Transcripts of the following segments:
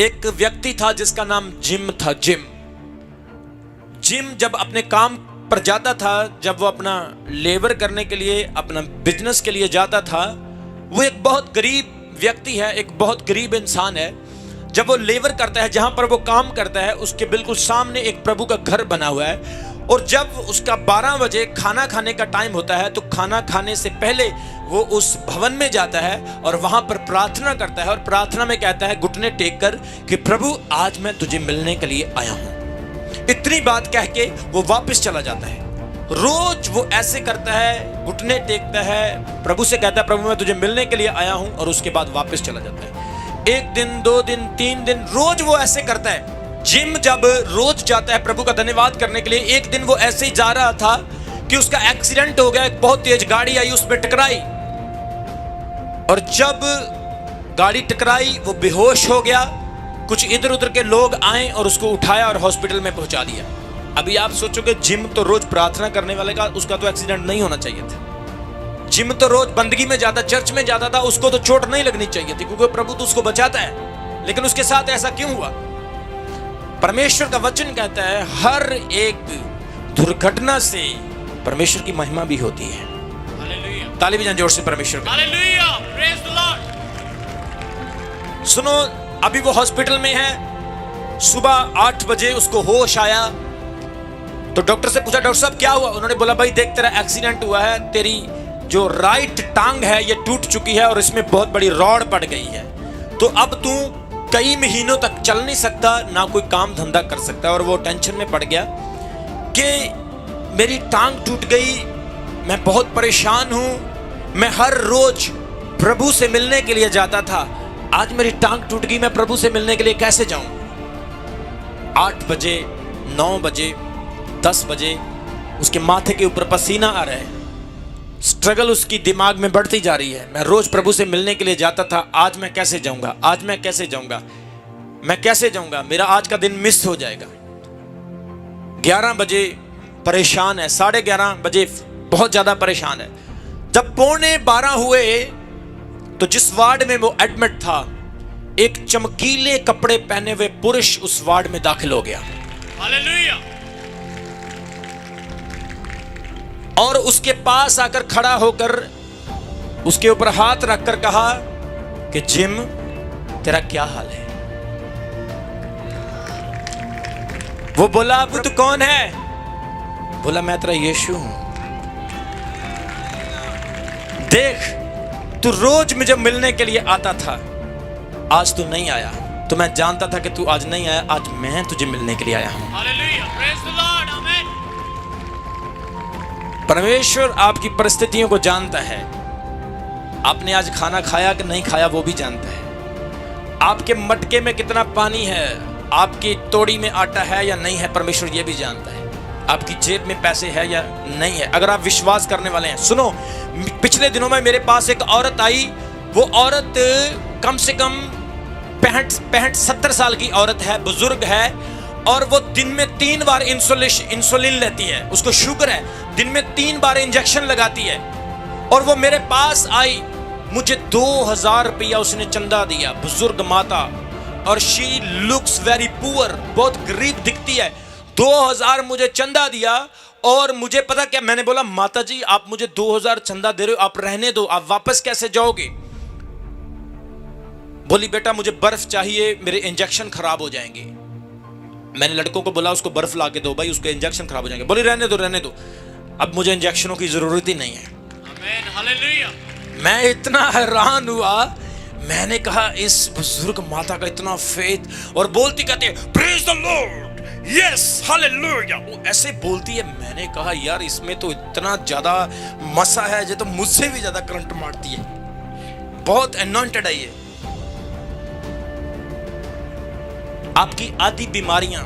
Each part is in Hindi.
एक व्यक्ति था जिसका नाम जिम था। जिम जब अपने काम पर जाता था, जब वो अपना लेबर करने के लिए, अपना बिजनेस के लिए जाता था, वो एक बहुत गरीब व्यक्ति है, एक बहुत गरीब इंसान है। जब वो लेबर करता है, जहां पर वो काम करता है, उसके बिल्कुल सामने एक प्रभु का घर बना हुआ है। और जब उसका 12 बजे खाना खाने का टाइम होता है, तो खाना खाने से पहले वो उस भवन में जाता है और वहां पर प्रार्थना करता है। और प्रार्थना में कहता है घुटने टेक कर कि प्रभु आज मैं तुझे मिलने के लिए आया हूं। इतनी बात कह के वो वापस चला जाता है। रोज वो ऐसे करता है, घुटने टेकता है, प्रभु से कहता है प्रभु मैं तुझे मिलने के लिए आया हूं, और उसके बाद वापस चला जाता है। 1 दिन 2 दिन 3 दिन रोज वो ऐसे करता है। जिम जब रोज जाता है प्रभु का धन्यवाद करने के लिए, एक दिन वो ऐसे ही जा रहा था कि उसका एक्सीडेंट हो गया। एक बहुत तेज गाड़ी आई, उसमें टकराई, और जब गाड़ी टकराई वो बेहोश हो गया। कुछ इधर उधर के लोग आए और उसको उठाया और हॉस्पिटल में पहुंचा दिया। अभी आप सोचोगे जिम तो रोज प्रार्थना करने वाले का, उसका तो एक्सीडेंट नहीं होना चाहिए था। जिम तो रोज बंदगी में जाता, चर्च में जाता था, उसको तो चोट नहीं लगनी चाहिए थी, क्योंकि प्रभु तो उसको बचाता है। लेकिन उसके साथ ऐसा क्यों हुआ? परमेश्वर का वचन कहता है हर एक दुर्घटना से परमेश्वर की महिमा भी होती है। हालेलुया। ताली बजाएं जोर से परमेश्वर का। Hallelujah, praise the Lord. सुनो, अभी वो हॉस्पिटल में है। सुबह 8 बजे उसको होश आया, तो डॉक्टर से पूछा डॉक्टर साहब क्या हुआ? उन्होंने बोला भाई देख तेरा एक्सीडेंट हुआ है, तेरी जो राइट टांग है ये टूट चुकी है और इसमें बहुत बड़ी रॉड पड़ गई है। तो अब तू कई महीनों तक चल नहीं सकता, ना कोई काम धंधा कर सकता। और वो टेंशन में पड़ गया कि मेरी टांग टूट गई, मैं बहुत परेशान हूं। मैं हर रोज प्रभु से मिलने के लिए जाता था, आज मेरी टांग टूट गई, मैं प्रभु से मिलने के लिए कैसे जाऊं? 8 बजे 9 बजे 10 बजे उसके माथे के ऊपर पसीना आ रहा है। स्ट्रगल उसकी दिमाग में बढ़ती जा रही है। मैं रोज प्रभु से मिलने के लिए जाता था, आज मैं कैसे जाऊंगा? आज मैं कैसे जाऊंगा? मैं कैसे जाऊंगा? मेरा आज का दिन मिस हो जाएगा। 11 बजे परेशान है, 11:30 बजे बहुत ज्यादा परेशान है। जब 11:45 हुए तो जिस वार्ड में वो एडमिट था, एक चमकीले कपड़े पहने हुए पुरुष उस वार्ड में दाखिल हो गया। हालेलुया। और उसके पास आकर खड़ा होकर उसके ऊपर हाथ रखकर कहा कि जिम तेरा क्या हाल है? वो बोला वो तू कौन है? बोला मैं तेरा यीशु हूं। देख तू रोज मुझे मिलने के लिए आता था, आज तू नहीं आया। तो मैं जानता था कि तू आज नहीं आया, आज मैं तुझे मिलने के लिए आया हूं। हालेलुया, प्रेज द लॉर्ड, आमेन। परमेश्वर आपकी परिस्थितियों को जानता है। आपने आज खाना खाया कि नहीं खाया वो भी जानता है। आपके मटके में कितना पानी है, आपकी तोड़ी में आटा है या नहीं है, परमेश्वर ये भी जानता है। आपकी जेब में पैसे है या नहीं है, अगर आप विश्वास करने वाले हैं। सुनो, पिछले दिनों में मेरे पास एक औरत आई। वो औरत कम से कम 65-70 साल की औरत है, बुजुर्ग है, और वो दिन में 3 बार इंसुलिन लेती है। उसको शुगर है, दिन में 3 बार इंजेक्शन लगाती है। और वो मेरे पास आई, मुझे 2000 रुपया उसने चंदा दिया। बुजुर्ग माता, और शी लुक्स वेरी पुअर, बहुत गरीब दिखती है। 2000 मुझे चंदा दिया। और मुझे पता क्या, मैंने बोला माता जी आप मुझे 2000 चंदा दे रहे हो, आप रहने दो, आप वापस कैसे जाओगे? बोली बेटा मुझे बर्फ चाहिए, मेरे इंजेक्शन खराब हो जाएंगे। मैंने लड़कों को बोला उसको बर्फ ला के दो भाई, उसके इंजेक्शन खराब हो जाएंगे। बोली रहने दो रहने दो, अब मुझे इंजेक्शनों की जरूरत ही नहीं है। आमेन, हालेलुया। मैं इतना हैरान हुआ, मैंने कहा इस बुजुर्ग माता का इतना फेथ, और बोलती कहती है praise the Lord, yes hallelujah, वो ऐसे बोलती है। मैंने कहा यार इसमें तो इतना ज्यादा मसा है, ये तो मुझसे भी ज्यादा करंट मारती है, बहुत अनॉइंटेड है ये। आपकी आधी बीमारियां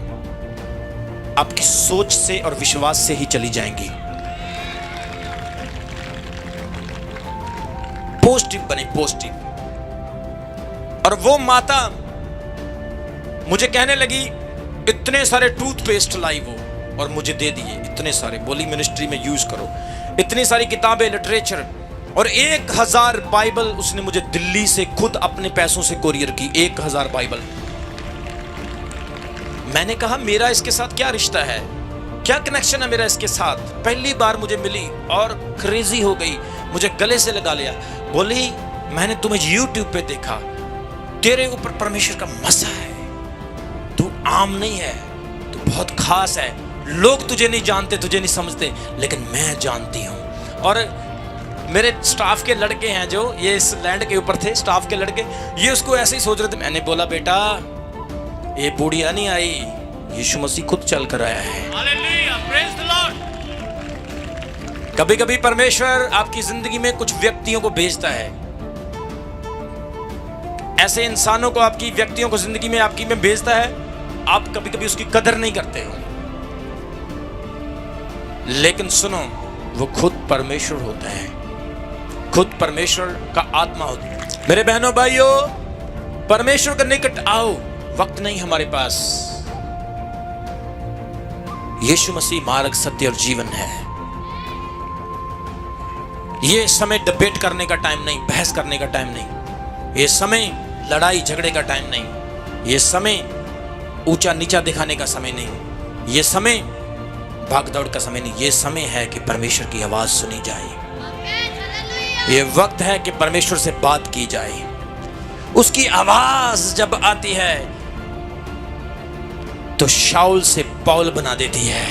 आपकी सोच से और विश्वास से ही चली जाएंगी। पॉजिटिव बने, पॉजिटिव। और वो माता मुझे कहने लगी इतने सारे टूथपेस्ट लाई वो, और मुझे दे दिए इतने सारे। बोली मिनिस्ट्री में यूज करो। इतनी सारी किताबें, लिटरेचर, और 1000 बाइबल उसने मुझे दिल्ली से खुद अपने पैसों से कोरियर की। 1000 बाइबल मैंने कहा मेरा इसके साथ क्या रिश्ता है, क्या कनेक्शन है मेरा इसके साथ। पहली बार मुझे मिली और क्रेजी हो गई, मुझे गले से लगा लिया। बोली मैंने तुम्हें YouTube पे देखा, तेरे ऊपर परमेश्वर का मसा है, तू आम नहीं है, तू बहुत खास है, लोग तुझे नहीं जानते, तुझे नहीं समझते, लेकिन मैं जानती हूँ। और मेरे स्टाफ के लड़के हैं जो ये इस लैंड के ऊपर थे, स्टाफ के लड़के, ये उसको ऐसे ही सोच रहे थे। मैंने बोला बेटा ये बूढ़िया नहीं आई, यीशु मसीह खुद चल कर आया है। Hallelujah. Praise the Lord. कभी कभी परमेश्वर आपकी जिंदगी में कुछ व्यक्तियों को भेजता है, ऐसे इंसानों को आपकी व्यक्तियों को जिंदगी में आपकी में भेजता है। आप कभी कभी उसकी कदर नहीं करते हो, लेकिन सुनो वो खुद परमेश्वर होता है, खुद परमेश्वर का आत्मा होता है। मेरे बहनों भाइयों, परमेश्वर के निकट आओ, वक्त नहीं हमारे पास। यीशु मसीह मार्ग, सत्य और जीवन है। ये समय डिबेट करने का टाइम नहीं, बहस करने का टाइम नहीं, ये समय लड़ाई झगड़े का टाइम नहीं, ये समय ऊंचा नीचा दिखाने का समय नहीं, ये समय भाग दौड़ का समय नहीं, ये समय है कि परमेश्वर की आवाज सुनी जाए। ये वक्त है कि परमेश्वर से बात की जाए। उसकी आवाज जब आती है तो शाऊल से पौल बना देती है।